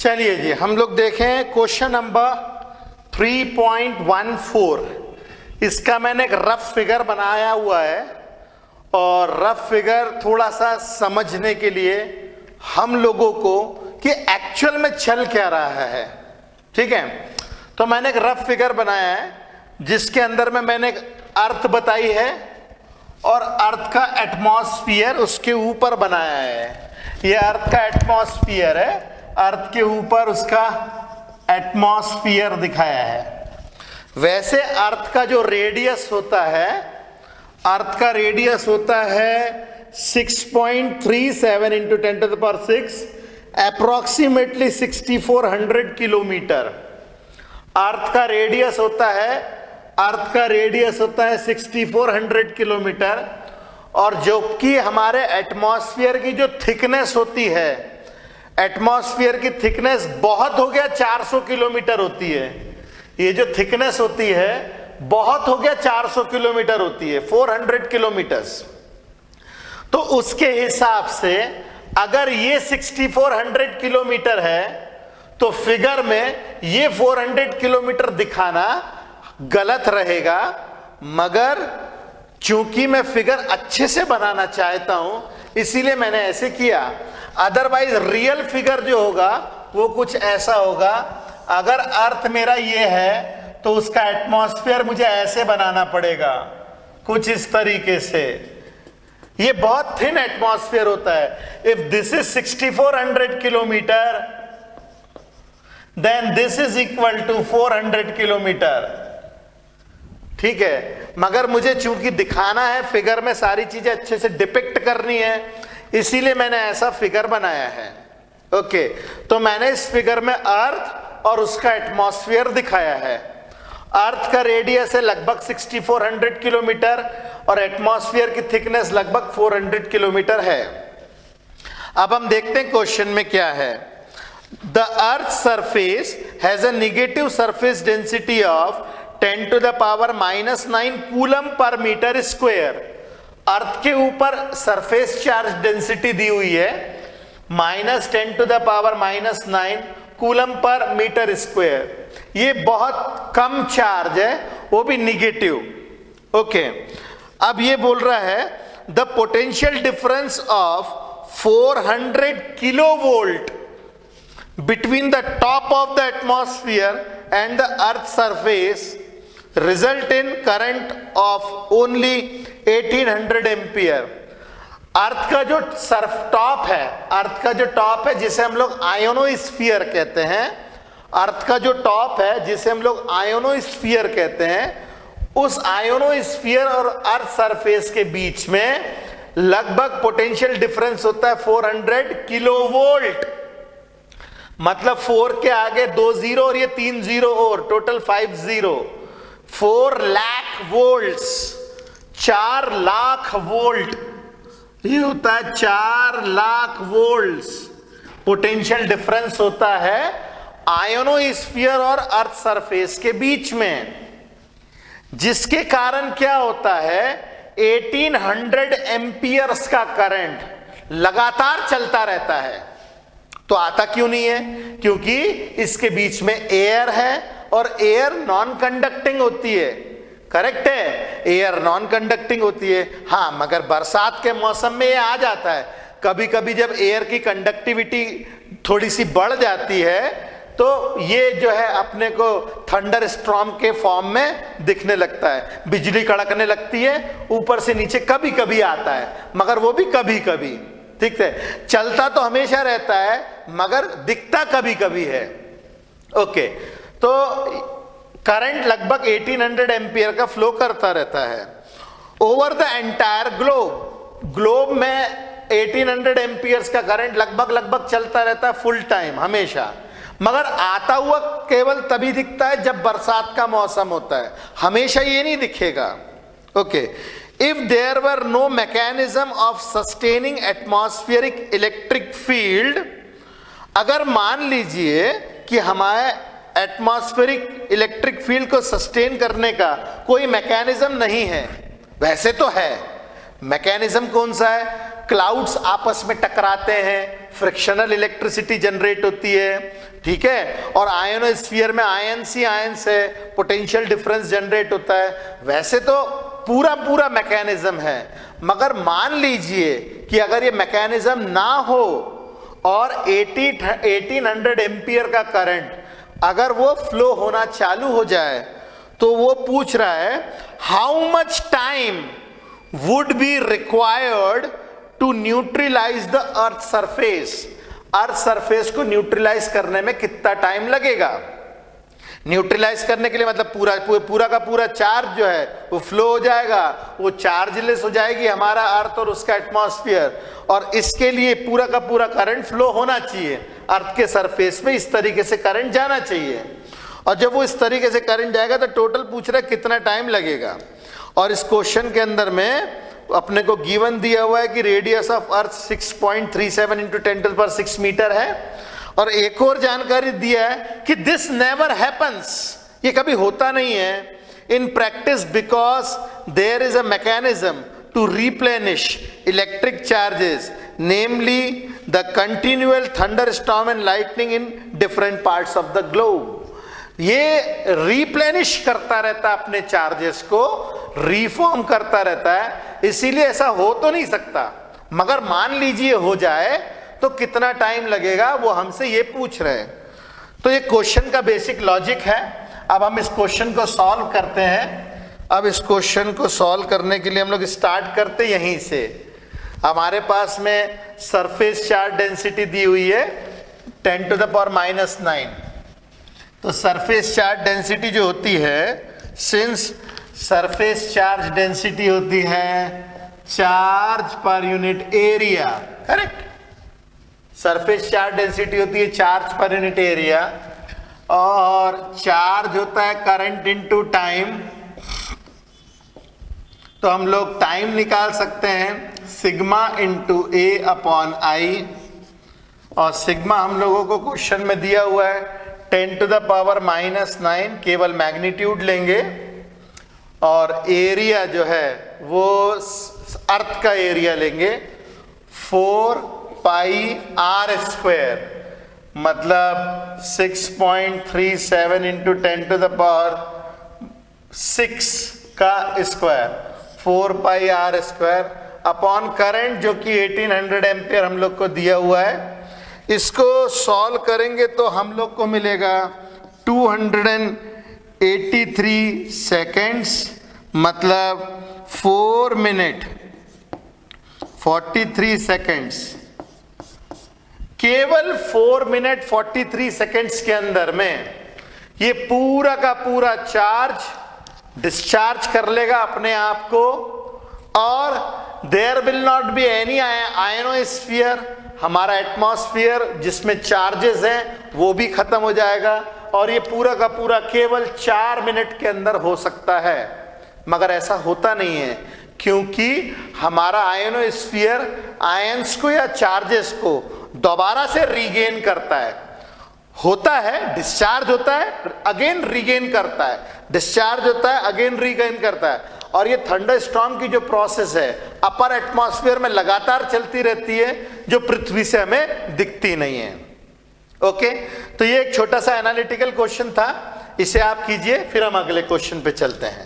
चलिए जी, हम लोग देखें क्वेश्चन नंबर 3.14। इसका मैंने एक रफ फिगर बनाया हुआ है और रफ फिगर थोड़ा सा समझने के लिए हम लोगों को कि एक्चुअल में चल क्या रहा है। ठीक है, तो मैंने एक रफ फिगर बनाया है जिसके अंदर में मैंने एक अर्थ बताई है और अर्थ का एटमॉस्फेयर उसके ऊपर बनाया है। ये अर्थ का एटमॉस्फेयर है, अर्थ के ऊपर उसका एटमॉस्फेयर दिखाया है। वैसे अर्थ का जो रेडियस होता है, अर्थ का रेडियस होता है 6.37 इंटू 10⁶, अप्रोक्सीमेटली 6400 किलोमीटर। अर्थ का रेडियस होता है, अर्थ का रेडियस होता है 6400 किलोमीटर। और जो कि हमारे एटमॉस्फेयर की जो थिकनेस होती है, एटमॉस्फेयर की थिकनेस बहुत हो गया 400 किलोमीटर होती है। ये जो थिकनेस होती है बहुत हो गया 400 किलोमीटर होती है, 400 किलोमीटर्स। तो उसके हिसाब से अगर ये 6400 किलोमीटर है तो फिगर में ये 400 किलोमीटर दिखाना गलत रहेगा। मगर चूंकि मैं फिगर अच्छे से बनाना चाहता हूं इसीलिए मैंने ऐसे किया। अदरवाइज रियल फिगर जो होगा वो कुछ ऐसा होगा। अगर अर्थ मेरा ये है तो उसका एटमॉस्फेयर मुझे ऐसे बनाना पड़ेगा, कुछ इस तरीके से। ये बहुत थिन एटमॉस्फेयर होता है। If this is 6400 kilometre then this is equal to 400 kilometre. ठीक है, मगर मुझे चूंकि दिखाना है फिगर में, सारी चीजें अच्छे से डिपिक्ट करनी है, इसीलिए मैंने ऐसा फिगर बनाया है। ओके, तो मैंने इस फिगर में अर्थ और उसका एटमॉस्फेयर दिखाया है। अर्थ का रेडियस है लगभग 6400 किलोमीटर और एटमॉस्फेयर की थिकनेस लगभग 400 किलोमीटर है। अब हम देखते हैं क्वेश्चन में क्या है। The earth surface has a negative surface density of 10⁻⁻⁹ coulomb per metre square. Earth के ऊपर सरफेस चार्ज डेंसिटी दी हुई है -10⁻⁻⁹ कूलम पर मीटर स्क्वायर। ये बहुत कम चार्ज है, वो भी निगेटिव। ओके, अब ये बोल रहा है the potential difference of 400 kilovolt between the top of the atmosphere and the earth surface result in current of only 1800 ampere. Earth का जो टॉप है, अर्थ का जो टॉप है जिसे हम लोग आयोनोस्फीयर कहते हैं, अर्थ का जो टॉप है जिसे हम लोग आयोनोस्फीयर कहते हैं, उस आयोनोस्फीयर और अर्थ सरफेस के बीच में लगभग पोटेंशियल डिफरेंस होता है 400 किलोवोल्ट। मतलब 4 के आगे 2 0 और ये 3 0 और total 5 0, 4 lakh volts, 4 lakh volt. ये होता है 4 लाख वोल्ट्स पोटेंशियल डिफरेंस होता है आयोनोस्फीयर और अर्थ सरफेस के बीच में, जिसके कारण क्या होता है 1800 एम्पियर्स का करंट लगातार चलता रहता है। तो आता क्यों नहीं है? क्योंकि इसके बीच में एयर है और एयर नॉन कंडक्टिंग होती है। करेक्ट है, एयर नॉन कंडक्टिंग होती है। हाँ, मगर बरसात के मौसम में ये आ जाता है। कभी कभी जब एयर की कंडक्टिविटी थोड़ी सी बढ़ जाती है तो ये जो है अपने को थंडर स्टॉर्म के फॉर्म में दिखने लगता है, बिजली कड़कने लगती है, ऊपर से नीचे कभी कभी आता है, मगर वो भी कभी कभी। ठीक है, चलता तो हमेशा रहता है मगर दिखता कभी कभी है। ओके, तो करंट लगभग 1800 एम्पियर का फ्लो करता रहता है over the entire globe. Globe में 1800 एम्पियर्स का करंट लगभग चलता रहता है फुल टाइम, हमेशा। मगर आता हुआ केवल तभी दिखता है जब बरसात का मौसम होता है, हमेशा ये नहीं दिखेगा। Okay, if there were no mechanism of sustaining atmospheric electric field, अगर मान लीजिए कि हमारे एटमॉस्फेरिक इलेक्ट्रिक फील्ड को सस्टेन करने का कोई मैकेनिज्म नहीं है। वैसे तो है, मैकेनिज्म कौन सा है? क्लाउड्स आपस में टकराते हैं, फ्रिक्शनल इलेक्ट्रिसिटी जनरेट होती है, ठीक है, और आयोनोस्फीयर में आयंस ही आयंस है, पोटेंशियल डिफरेंस जनरेट होता है। वैसे तो पूरा पूरा मैकेनिज्म है, मगर मान लीजिए कि अगर ये मैकेनिज्म ना हो और 1800 एम्पियर का करंट अगर वो फ्लो होना चालू हो जाए, तो वो पूछ रहा है how much time would be required to neutralise the earth surface. Earth surface को न्यूट्रलाइज करने में कितना टाइम लगेगा। न्यूट्रलाइज करने के लिए मतलब पूरा का पूरा चार्ज जो है वो फ्लो हो जाएगा, वो चार्जलेस हो जाएगी हमारा अर्थ और उसका एटमॉस्फेयर, और इसके लिए पूरा का पूरा करंट फ्लो होना चाहिए अर्थ के सरफेस में, इस तरीके से करंट जाना चाहिए। और जब वो इस तरीके से करंट जाएगा तो टोटल पूछ रहा है कितना टाइम लगेगा। और इस क्वेश्चन के अंदर में अपने को गिवन दिया हुआ है कि radius of earth 6.37 into 10⁶ metre है, और एक और जानकारी दिया है कि दिस नेवर हैपन्स, ये कभी होता नहीं है in practice, because there is a mechanism to replenish electric charges, namely the continual thunder storm and lightning in different parts of the globe. ये रिप्लेनिश करता रहता है अपने चार्जेस को, रिफॉर्म करता रहता है, इसीलिए ऐसा हो तो नहीं सकता, मगर मान लीजिए हो जाए तो कितना टाइम लगेगा वो हमसे ये पूछ रहे हैं। तो ये क्वेश्चन का बेसिक लॉजिक है। अब हम इस क्वेश्चन को सॉल्व करते हैं। अब इस क्वेश्चन को सॉल्व करने के लिए हम लोग स्टार्ट करते यहीं से। हमारे पास में सरफेस चार्ज डेंसिटी दी हुई है 10⁻⁹। तो सरफेस चार्ज डेंसिटी जो होती है, सिंस सरफेस चार्ज डेंसिटी होती है charge per unit area, correct, surface charge density होती है चार्ज पर यूनिट एरिया, और चार्ज होता है करंट इनटू टाइम। तो हम लोग टाइम निकाल सकते हैं सिग्मा इंटू A/I, और सिग्मा हम लोगों को क्वेश्चन में दिया हुआ है 10⁻⁹, केवल मैग्नीट्यूड लेंगे, और एरिया जो है वो अर्थ का एरिया लेंगे 4πr², मतलब 6.37 इंटू 10⁻⁶ का स्क्वायर, 4πr² अपॉन करंट जो कि 1800 एम्पियर हम लोग को दिया हुआ है। इसको सॉल्व करेंगे तो हम लोग को मिलेगा 283 सेकेंड्स, मतलब 4 मिनट 43 सेकेंड्स। केवल 4 मिनट 43 सेकेंड्स के अंदर में ये पूरा का पूरा चार्ज डिस्चार्ज कर लेगा अपने आप को, और there will not be any ionosphere, हमारा एटमॉस्फेयर जिसमें चार्जेस हैं वो भी खत्म हो जाएगा, और ये पूरा का पूरा केवल 4 मिनट के अंदर हो सकता है। मगर ऐसा होता नहीं है, क्योंकि हमारा आयनोस्फीयर आयंस को या चार्जेस को दोबारा से रीगेन करता है, होता है डिस्चार्ज होता है अगेन रीगेन करता है, डिस्चार्ज होता है अगेन रीगेन करता है, और ये थंडर स्टॉर्म की जो प्रोसेस है अपर एटमॉस्फेयर में लगातार चलती रहती है, जो पृथ्वी से हमें दिखती नहीं है। ओके, तो ये एक छोटा सा एनालिटिकल क्वेश्चन था, इसे आप कीजिए, फिर हम अगले क्वेश्चन पे चलते हैं।